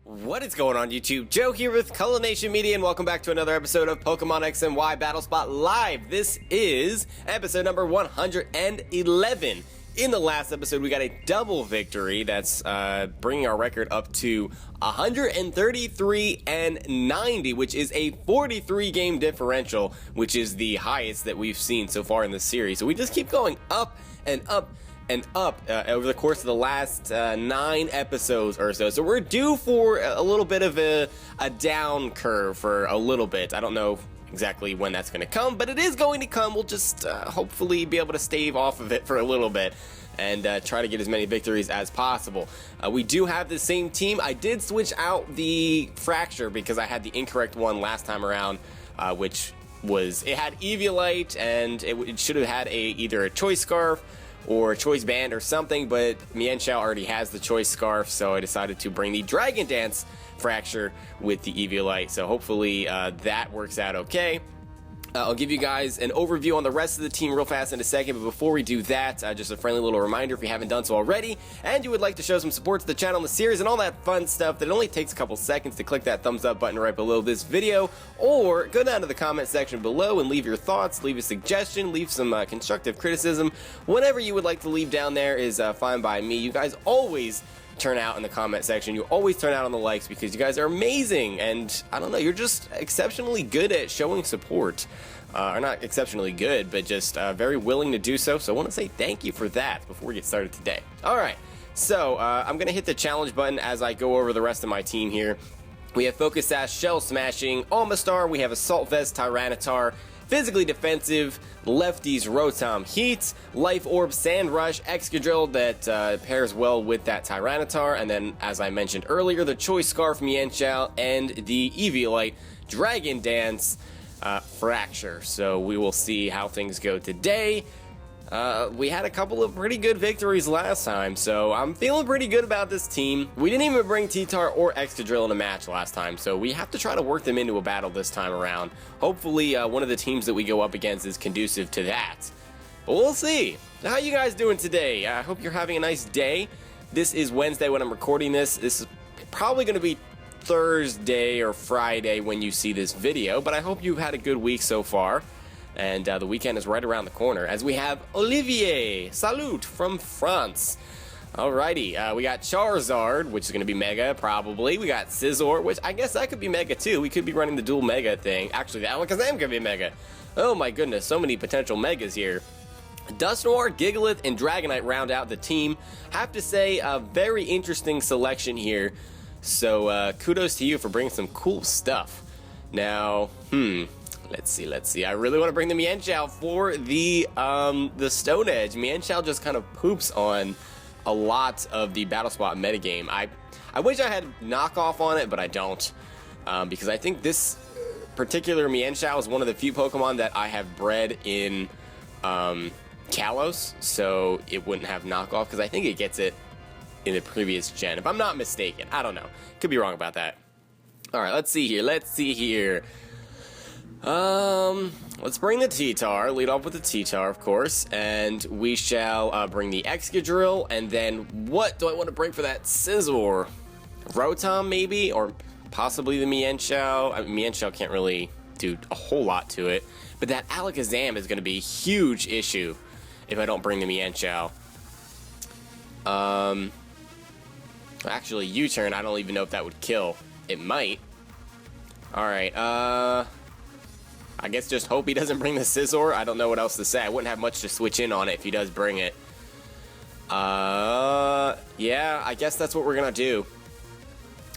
What is going on YouTube? Joe here with Culination Media and welcome back to another episode of Pokemon X and Y Battle Spot Live. This is episode number 111. In the last episode we got a double victory that's bringing our record up to 133 and 90, which is a 43 game differential, which is the highest that we've seen so far in this series. So we just keep going up and up and up over the course of the last 9 episodes or so. So we're due for a little bit of a down curve for a little bit. I don't know exactly when that's going to come, but it is going to come. We'll just hopefully be able to stave off of it for a little bit and try to get as many victories as possible. We do have the same team. I did switch out the Fracture because I had the incorrect one last time around, which was, it had Eviolite and it should have had either a Choice Scarf or a Choice Band or something, but Mienshao already has the Choice Scarf, so I decided to bring the Dragon Dance Fracture with the Eviolite, so hopefully that works out okay. I'll give you guys an overview on the rest of the team real fast in a second, but before we do that, just a friendly little reminder if you haven't done so already, and you would like to show some support to the channel and the series and all that fun stuff, that it only takes a couple seconds to click that thumbs up button right below this video, or go down to the comment section below and leave your thoughts, leave a suggestion, leave some constructive criticism. Whatever you would like to leave down there is fine by me. You guys always turn out in the comment section. You always turn out on the likes because you guys are amazing, and I don't know, you're just exceptionally good at showing support. Or not exceptionally good, but just very willing to do so. So I want to say thank you for that before we get started today. Alright, so I'm going to hit the challenge button as I go over the rest of my team here. We have Focus Sash, Shell Smashing, Omastar, we have Assault Vest, Tyranitar, Physically Defensive, Lefties, Rotom, Heat, Life Orb, Sand Rush, Excadrill that pairs well with that Tyranitar, and then, as I mentioned earlier, the Choice Scarf, Mienshao, and the Eviolite, Dragon Dance, Fracture. So we will see how things go today. We had a couple of pretty good victories last time, so I'm feeling pretty good about this team. We didn't even bring T-Tar or Excadrill in a match last time, so we have to try to work them into a battle this time around. Hopefully one of the teams that we go up against is conducive to that. But we'll see. How you guys doing today? I hope you're having a nice day. This is Wednesday when I'm recording this. This is probably going to be Thursday or Friday when you see this video, but I hope you've had a good week so far. And the weekend is right around the corner as we have Olivier, salut, from France. Alrighty, we got Charizard, which is going to be Mega, probably. We got Scizor, which I guess that could be Mega too. We could be running the dual Mega thing. Actually, the Alakazam could be Mega. Oh my goodness, so many potential Megas here. Dusknoir, Gigalith, and Dragonite round out the team. Have to say, a very interesting selection here. So kudos to you for bringing some cool stuff. Now, let's see. I really want to bring the Mienshao for the Stone Edge. Mienshao just kind of poops on a lot of the Battle Spot metagame. I wish I had knockoff on it, but I don't. Because I think this particular Mienshao is one of the few Pokemon that I have bred in Kalos, so it wouldn't have knockoff, because I think it gets it in the previous gen, if I'm not mistaken. I don't know. Could be wrong about that. Alright, let's see here. Let's bring the T-Tar, lead off with the T-Tar, of course, and we shall bring the Excadrill, and then what do I want to bring for that Scizor? Rotom, maybe? Or possibly the Mienshao? Mienshao can't really do a whole lot to it, but that Alakazam is going to be a huge issue if I don't bring the Mienshao. Actually, U-turn, I don't even know if that would kill. It might. Alright, I guess just hope he doesn't bring the Scizor. I don't know what else to say. I wouldn't have much to switch in on it if he does bring it. Yeah, I guess that's what we're gonna do.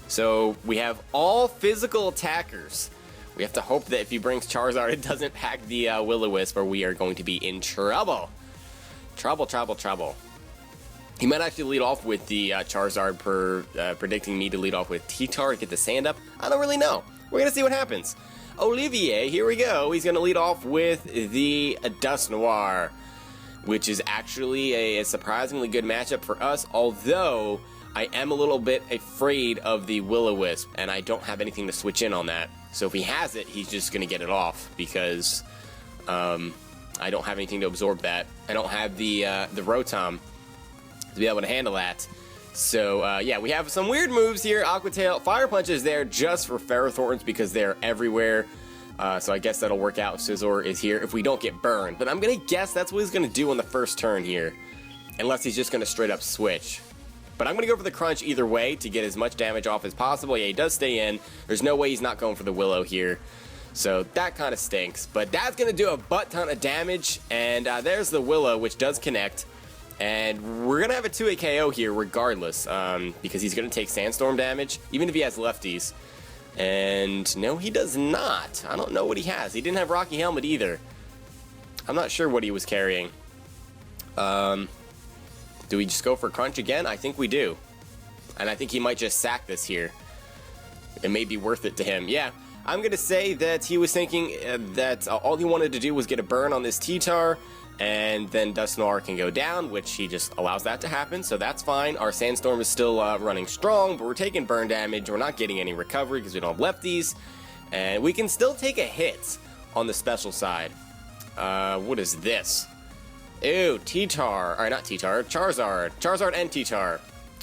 So, we have all physical attackers. We have to hope that if he brings Charizard, it doesn't pack the Will-O-Wisp, or we are going to be in trouble. Trouble. He might actually lead off with the Charizard predicting me to lead off with T-Tar to get the sand up. I don't really know. We're going to see what happens. Olivier, here we go. He's going to lead off with the Dusknoir, which is actually a surprisingly good matchup for us, although I am a little bit afraid of the Will-O-Wisp, and I don't have anything to switch in on that. So if he has it, he's just going to get it off, because I don't have anything to absorb that. I don't have the Rotom to be able to handle that. So, yeah, we have some weird moves here. Aqua Tail, Fire Punch is there just for Ferrothorns because they're everywhere. So I guess that'll work out if Scizor is here if we don't get burned. But I'm going to guess that's what he's going to do on the first turn here. Unless he's just going to straight up switch. But I'm going to go for the Crunch either way to get as much damage off as possible. Yeah, he does stay in. There's no way he's not going for the Willow here. So that kind of stinks. But that's going to do a butt ton of damage. And there's the Willow, which does connect. And we're going to have a 2-hit KO here regardless. Because he's going to take Sandstorm damage, even if he has lefties. And no, he does not. I don't know what he has. He didn't have Rocky Helmet either. I'm not sure what he was carrying. Do we just go for Crunch again? I think we do. And I think he might just sack this here. It may be worth it to him. Yeah, I'm going to say that he was thinking that all he wanted to do was get a burn on this T-Tar, and then Dusknoir can go down, which he just allows that to happen, so that's fine. Our Sandstorm is still running strong, but we're taking burn damage. We're not getting any recovery because we don't have lefties, and we can still take a hit on the special side. What is this? Ew, T-Tar. Alright, not T-Tar. Charizard. Charizard and T-Tar.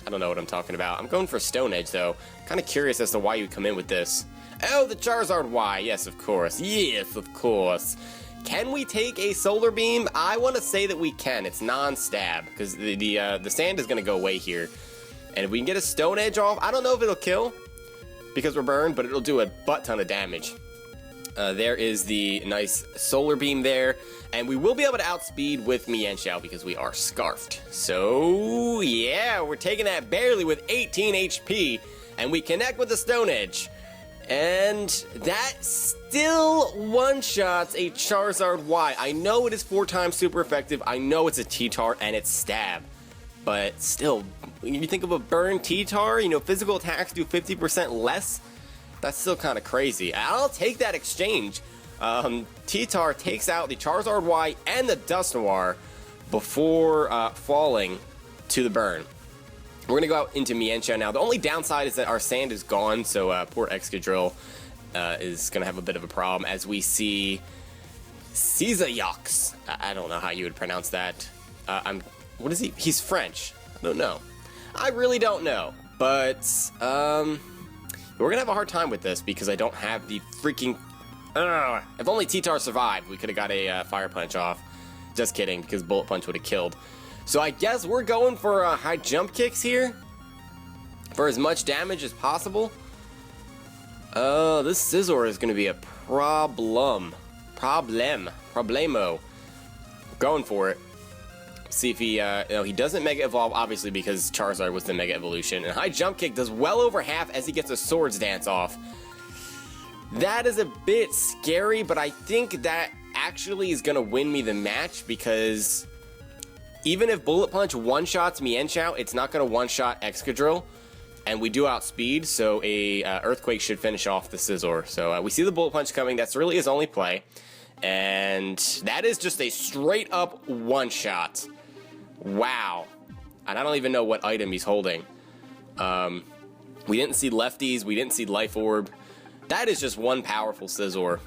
I don't know what I'm talking about. I'm going for Stone Edge, though. Kind of curious as to why you come in with this. Oh, the Charizard Y. Yes, of course. Yes, of course. Can we take a Solar Beam? I want to say that we can. It's non-stab, because the sand is going to go away here. And if we can get a Stone Edge off, I don't know if it'll kill, because we're burned, but it'll do a butt ton of damage. There is the nice Solar Beam there. And we will be able to outspeed with Mienshao because we are Scarfed. So, yeah, we're taking that barely with 18 HP. And we connect with the Stone Edge. And that still one-shots a Charizard Y. I know it is 4 times super effective. I know it's a T-Tar and it's stab. But still, when you think of a burn T-Tar, you know, physical attacks do 50% less. That's still kind of crazy. I'll take that exchange. T-Tar takes out the Charizard Y and the Dusknoir before falling to the burn. We're going to go out into Mienshao now. The only downside is that our sand is gone, so poor Excadrill is going to have a bit of a problem as we see Cizayox. I don't know how you would pronounce that. What is he? He's French. I don't know. I really don't know. But we're going to have a hard time with this because I don't have the freaking... if only T-Tar survived, we could have got a Fire Punch off. Just kidding, because Bullet Punch would have killed. So I guess we're going for high jump kicks here for as much damage as possible. This Scizor is going to be a problemo. Going for it. See if he, he doesn't Mega Evolve, obviously, because Charizard was the Mega Evolution. And high jump kick does well over half as he gets a Swords Dance off. That is a bit scary, but I think that actually is going to win me the match because even if Bullet Punch one-shots Mienshao, it's not going to one-shot Excadrill, and we do outspeed, so a Earthquake should finish off the Scizor. So we see the Bullet Punch coming. That's really his only play, and that is just a straight-up one-shot. Wow. And I don't even know what item he's holding. We didn't see lefties. We didn't see Life Orb. That is just one powerful Scizor.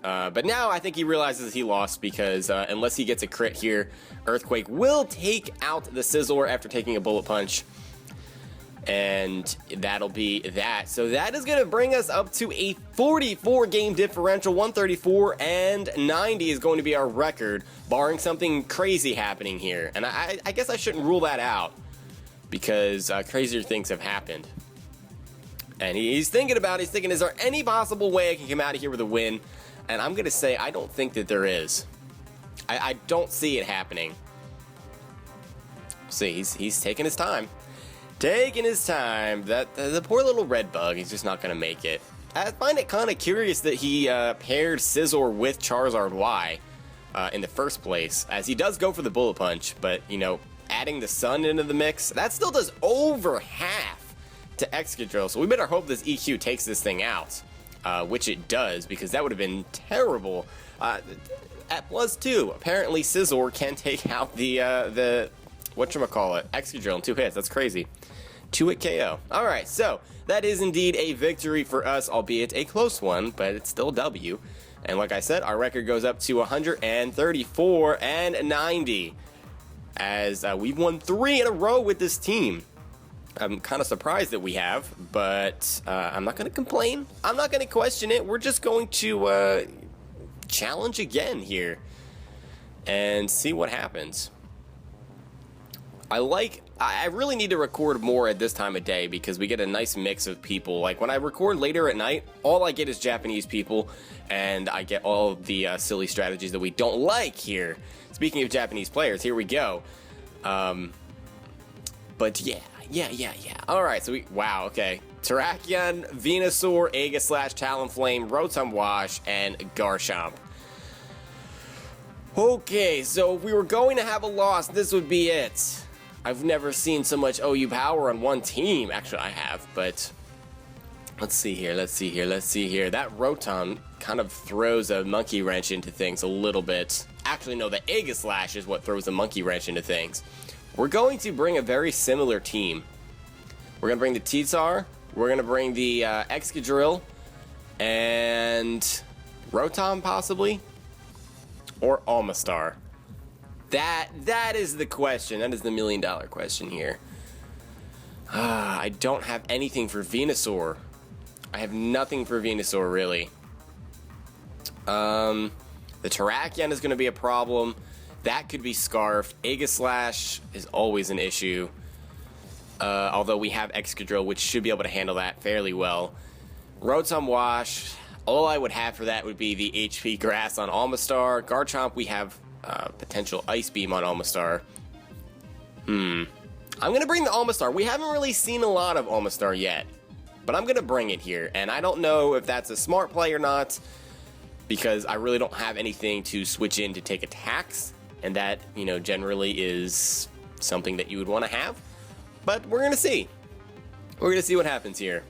But now I think he realizes he lost because unless he gets a crit here, Earthquake will take out the Scizor after taking a Bullet Punch. And that'll be that. So that is going to bring us up to a 44 game differential. 134 and 90 is going to be our record, barring something crazy happening here. And I guess I shouldn't rule that out because crazier things have happened. And he's thinking about it. He's thinking, is there any possible way I can come out of here with a win? And I'm going to say I don't think that there is. I don't see it happening. See, he's taking his time. Taking his time. The poor little red bug, he's just not going to make it. I find it kind of curious that he paired Scizor with Charizard Y in the first place, as he does go for the Bullet Punch, but, you know, adding the Sun into the mix, that still does over half to Excadrill, so we better hope this EQ takes this thing out, which it does, because that would have been terrible. At +2, apparently Scizor can take out the whatchamacallit, Excadrill in 2 hits. That's crazy. 2-hit KO. Alright, so that is indeed a victory for us, albeit a close one, but it's still W. And like I said, our record goes up to 134 and 90, as we've won 3 in a row with this team. I'm kind of surprised that we have, but I'm not going to complain. I'm not going to question it. We're just going to challenge again here and see what happens. I really need to record more at this time of day because we get a nice mix of people. Like when I record later at night, all I get is Japanese people, and I get all of the silly strategies that we don't like here. Speaking of Japanese players, here we go. But yeah. Alright, so wow, okay. Terrakion, Venusaur, Aegislash, Talonflame, Rotom Wash, and Garchomp. Okay, so if we were going to have a loss, this would be it. I've never seen so much OU power on one team. Actually, I have, but let's see here. That Rotom kind of throws a monkey wrench into things a little bit. Actually, no, the Aegislash is what throws a monkey wrench into things. We're going to bring a very similar team. We're going to bring the T-Tar, we're going to bring the Excadrill, and Rotom possibly, or Omastar. That is the question. That is the million-dollar question here. I don't have anything for Venusaur. I have nothing for Venusaur, really. The Terrakion is going to be a problem. That could be Scarfed. Aegislash is always an issue. Although we have Excadrill, which should be able to handle that fairly well. Rotom Wash. All I would have for that would be the HP Grass on Omastar. Garchomp, we have potential Ice Beam on Omastar. I'm going to bring the Omastar. We haven't really seen a lot of Omastar yet, but I'm going to bring it here. And I don't know if that's a smart play or not, because I really don't have anything to switch in to take attacks. And that, you know, generally is something that you would want to have. But we're going to see. We're going to see what happens here.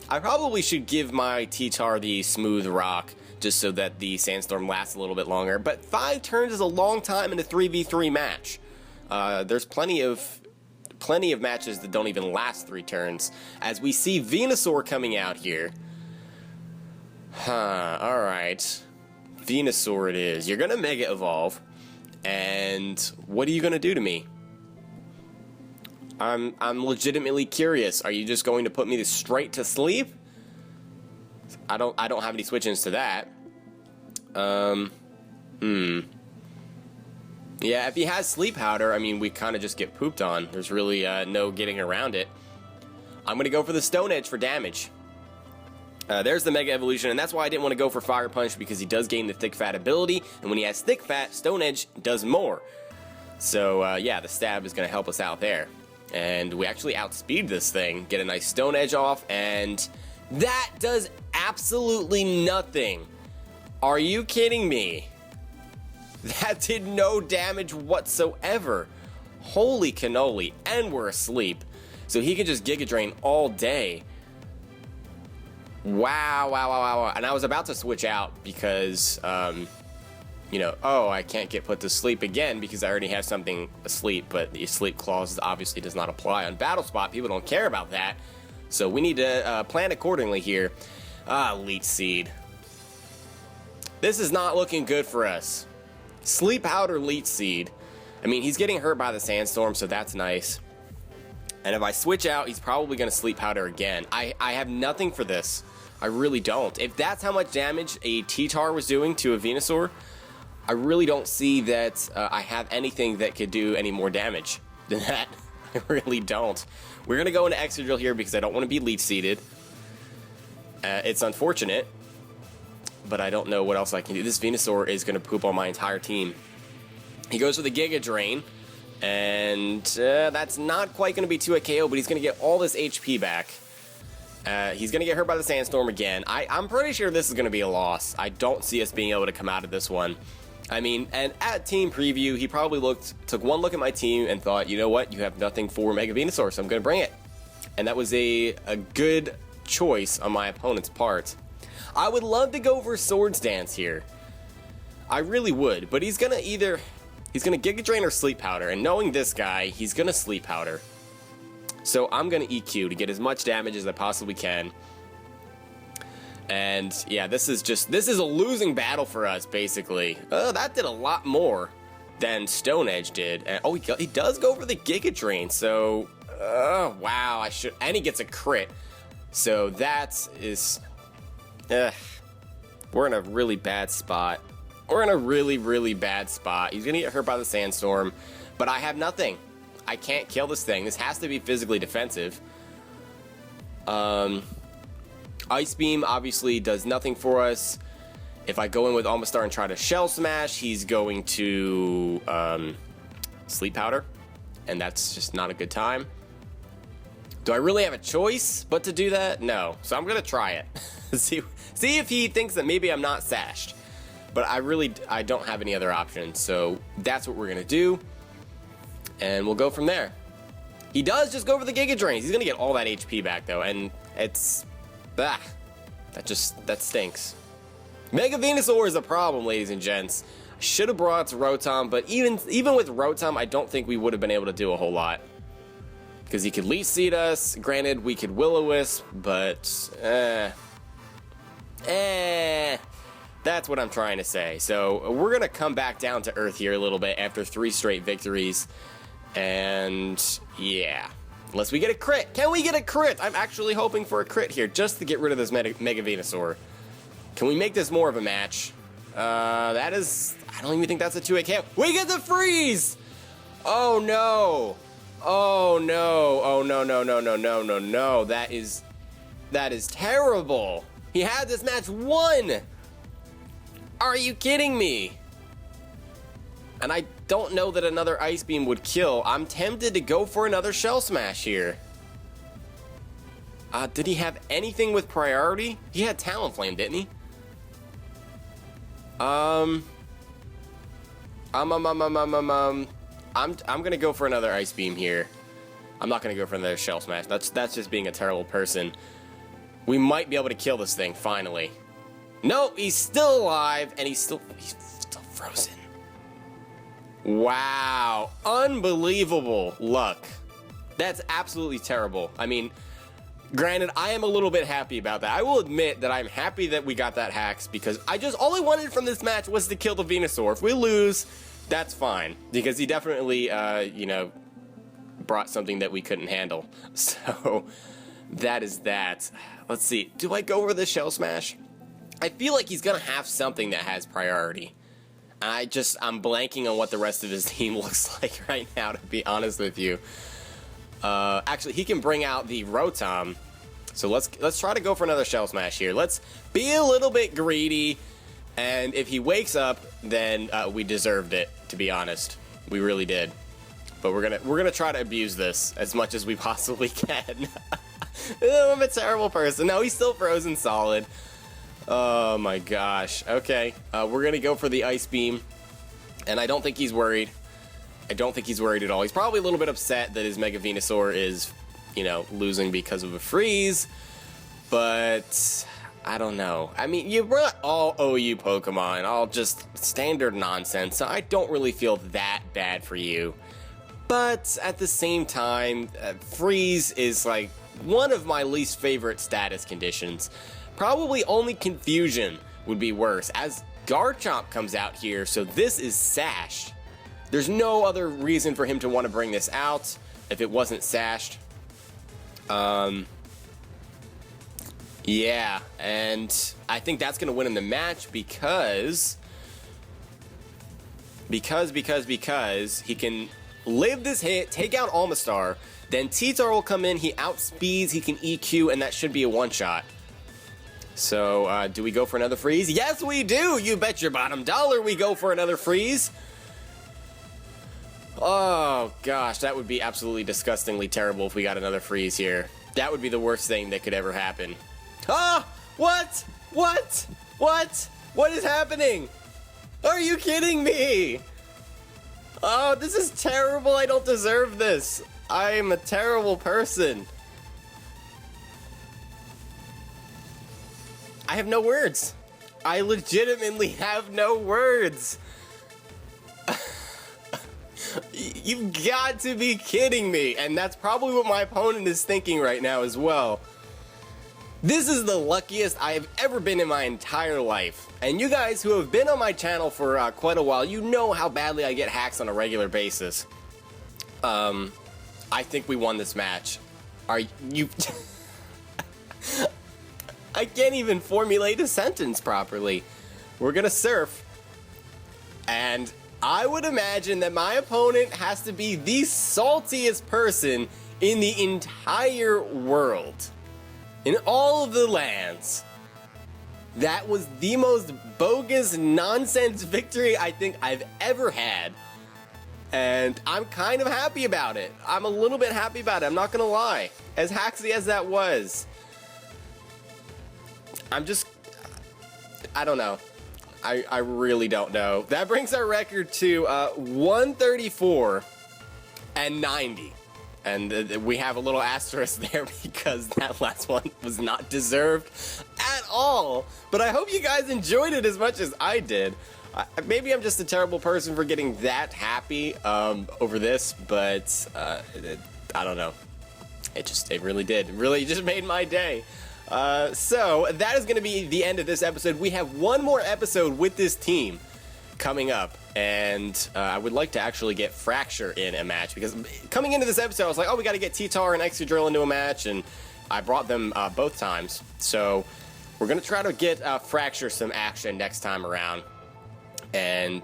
I probably should give my T-Tar the Smooth Rock, just so that the Sandstorm lasts a little bit longer. But 5 turns is a long time in a 3v3 match. There's plenty of matches that don't even last 3 turns. As we see Venusaur coming out here. Alright. Venusaur it is. You're going to Mega Evolve. And what are you going to do to me? I'm legitimately curious. Are you just going to put me straight to sleep? I don't have any switch-ins to that. Yeah, if he has Sleep Powder, I mean, we kind of just get pooped on. There's really no getting around it. I'm going to go for the Stone Edge for damage. There's the Mega Evolution, and that's why I didn't want to go for Fire Punch, because he does gain the Thick Fat ability, and when he has Thick Fat, Stone Edge does more. So, yeah, the Stab is going to help us out there. And we actually outspeed this thing, get a nice Stone Edge off, and that does absolutely nothing. Are you kidding me? That did no damage whatsoever. Holy cannoli, and we're asleep. So he can just Giga Drain all day. Wow. And I was about to switch out because, you know, oh, I can't get put to sleep again because I already have something asleep, but the sleep clause obviously does not apply on Battle Spot. People don't care about that. So we need to plan accordingly here. Leech Seed. This is not looking good for us. Sleep Powder, Leech Seed. I mean, he's getting hurt by the Sandstorm, so that's nice. And if I switch out, he's probably going to Sleep Powder again. I have nothing for this. I really don't. If that's how much damage a T-Tar was doing to a Venusaur, I really don't see that I have anything that could do any more damage than that. I really don't. We're going to go into Excadrill here because I don't want to be Leech Seeded. It's unfortunate, but I don't know what else I can do. This Venusaur is going to poop on my entire team. He goes for the Giga Drain, and that's not quite going to be 2 a KO, but he's going to get all this HP back. He's going to get hurt by the Sandstorm again. I'm pretty sure this is going to be a loss. I don't see us being able to come out of this one. I mean, and at team preview, he probably took one look at my team and thought, you know what, you have nothing for Mega Venusaur, so I'm going to bring it. And that was a good choice on my opponent's part. I would love to go for Swords Dance here. I really would, but he's going to Giga Drain or Sleep Powder, and knowing this guy, he's going to Sleep Powder. So I'm going to EQ to get as much damage as I possibly can. And yeah, this is a losing battle for us, basically. That did a lot more than Stone Edge did. And, oh, he does go for the Giga Drain, so Wow, I should... And he gets a crit. So that is... We're in a really bad spot. We're in a really, really bad spot. He's gonna get hurt by the sandstorm, but I have nothing. I can't kill this thing. This has to be physically defensive. Ice Beam obviously does nothing for us. If I go in with Omastar and try to Shell Smash, he's going to Sleep Powder, and that's just not a good time. Do I really have a choice but to do that? No. So I'm gonna try it. see if he thinks that maybe I'm not sashed. But I don't have any other options. So that's what we're gonna do. And we'll go from there. He does just go for the Giga Drains. He's gonna get all that HP back though, and it's that stinks. Mega Venusaur is a problem, ladies and gents. I should have brought Rotom, but even with Rotom, I don't think we would have been able to do a whole lot. Because he could Leech Seed us. Granted, we could Will-O-Wisp, but that's what I'm trying to say. So we're gonna come back down to earth here a little bit after 3 straight victories. And yeah, unless we get a crit. Can we get a crit? I'm actually hoping for a crit here just to get rid of this Mega Venusaur. Can we make this more of a match? That is, I don't even think that's a 2-hit KO. We get the freeze! Oh no! Oh no! Oh no! No! No! No! No! No! No! That is terrible. He had this match won. Are you kidding me? And I don't know that another Ice Beam would kill. I'm tempted to go for another Shell Smash here. Did he have anything with priority? He had Talonflame, didn't he? I'm gonna go for another Ice Beam here. I'm not gonna go for another Shell Smash. That's just being a terrible person. We might be able to kill this thing finally. No, he's still alive, and he's still frozen. Wow, unbelievable luck. That's absolutely terrible. I mean, granted, I am a little bit happy about that. I will admit that I'm happy that we got that Hax because all I wanted from this match was to kill the Venusaur. If we lose, that's fine because he definitely, brought something that we couldn't handle. So that is that. Let's see. Do I go over the Shell Smash? I feel like he's gonna have something that has priority. I'm blanking on what the rest of his team looks like right now, to be honest with you. Actually, he can bring out the Rotom. So let's try to go for another Shell Smash here. Let's be a little bit greedy, and if he wakes up, then we deserved it, to be honest. We really did. But we're gonna try to abuse this as much as we possibly can. I'm a terrible person. No, he's still frozen solid. Oh my gosh. Okay, we're gonna go for the Ice Beam, and I don't think he's worried. I don't think he's worried at all. He's probably a little bit upset that his Mega Venusaur is, losing because of a freeze, but I don't know. I mean, you brought all OU Pokemon, all just standard nonsense, so I don't really feel that bad for you. But at the same time, freeze is like one of my least favorite status conditions. Probably only Confusion would be worse, as Garchomp comes out here, so this is sashed. There's no other reason for him to want to bring this out if it wasn't sashed. Yeah, and I think that's going to win him the match because he can live this hit, take out Omastar, then T-Tar will come in, he outspeeds, he can EQ, and that should be a one-shot. So, do we go for another freeze? Yes, we do! You bet your bottom dollar we go for another freeze! Oh, gosh, that would be absolutely disgustingly terrible if we got another freeze here. That would be the worst thing that could ever happen. Ah! What? What? What? What is happening? Are you kidding me? Oh, this is terrible. I don't deserve this. I am a terrible person. I have no words. I legitimately have no words. You've got to be kidding me. And that's probably what my opponent is thinking right now as well. This is the luckiest I have ever been in my entire life. And you guys who have been on my channel for quite a while, you know how badly I get hacks on a regular basis. I think we won this match. Are you... I can't even formulate a sentence properly. We're gonna surf. And I would imagine that my opponent has to be the saltiest person in the entire world. In all of the lands. That was the most bogus nonsense victory I think I've ever had. And I'm kind of happy about it. I'm a little bit happy about it, I'm not gonna lie. As hacksy as that was. I don't know. I really don't know. That brings our record to 134 and 90. And we have a little asterisk there because that last one was not deserved at all. But I hope you guys enjoyed it as much as I did. Maybe I'm just a terrible person for getting that happy over this, but I don't know. It really did. It really just made my day. So that is going to be the end of this episode. We have one more episode with this team coming up, and I would like to actually get Fracture in a match, because coming into this episode I was like, oh, we got to get T-Tar and Excadrill into a match, and I brought them both times. So we're going to try to get Fracture some action next time around, and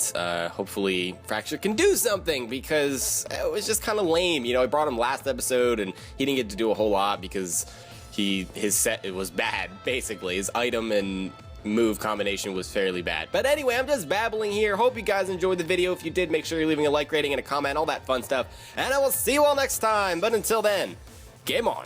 hopefully Fracture can do something, because it was just kind of lame. You know, I brought him last episode and he didn't get to do a whole lot because his set, it was bad, basically. His item and move combination was fairly bad. But anyway, I'm just babbling here. Hope you guys enjoyed the video. If you did, make sure you're leaving a like, rating, and a comment, all that fun stuff. And I will see you all next time. But until then, game on.